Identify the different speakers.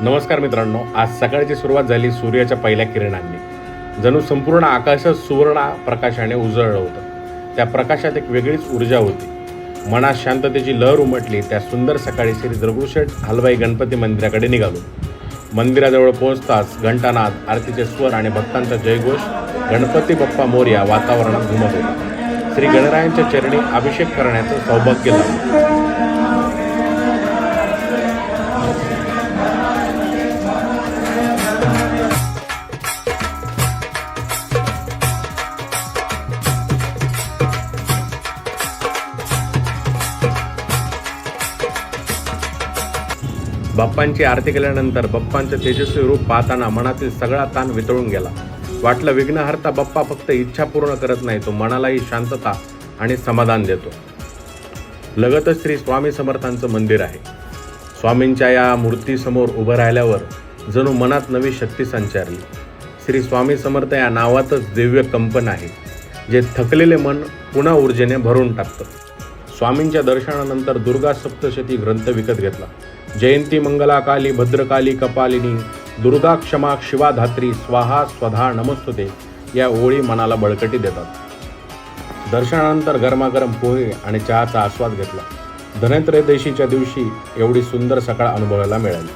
Speaker 1: नमस्कार मित्रांनो, आज सकाळची सुरुवात झाली सूर्याच्या पहिल्या किरणांनी। जणू संपूर्ण आकाशच सुवर्ण प्रकाशाने उजळलं होतं। त्या प्रकाशात एक वेगळीच ऊर्जा होती। मनात शांततेची लहर उमटली। त्या सुंदर सकाळी श्री दगडूशेठ हलवाई गणपती मंदिराकडे निघालो। मंदिराजवळ पोहोचताच घंटानाद, आरतीचे स्वर आणि भक्तांचा जयघोष गणपती बाप्पा मोरया वातावरणात घुमत होता। श्री गणरायांच्या चरणी अभिषेक करण्याचं सौभाग्य लाभलं। बाप्पांची आरती केल्यानंतर बाप्पांचे तेजस्वी रूप पाहताना मनातील सगळा ताण वितळून गेला। वाटलं विघ्नहर्ता बाप्पा फक्त इच्छा पूर्ण करत नाही, तो मनालाही शांतता आणि समाधान देतो। लगतच श्री स्वामी समर्थांचं मंदिर आहे। स्वामींच्या या मूर्तीसमोर उभं राहिल्यावर जणू मनात नवी शक्ती संचारली। श्री स्वामी समर्थ या नावातच दिव्य कंपन आहे, जे थकलेले मन पुन्हा ऊर्जेने भरून टाकतं। स्वामींच्या दर्शनानंतर दुर्गा सप्तशती ग्रंथ विकत घेतला। जयंती मंगलाकाली भद्रकाली कपालिनी दुर्गा क्षमा शिवा धात्री स्वाहा स्वधा नमस्तुते या ओळी मनाला बळकटी देतात। दर्शनानंतर गरमागरम पोहे आणि चहाचा आस्वाद घेतला। धनत्रयोदशीच्या दिवशी एवढी सुंदर सकाळ अनुभवायला मिळाली।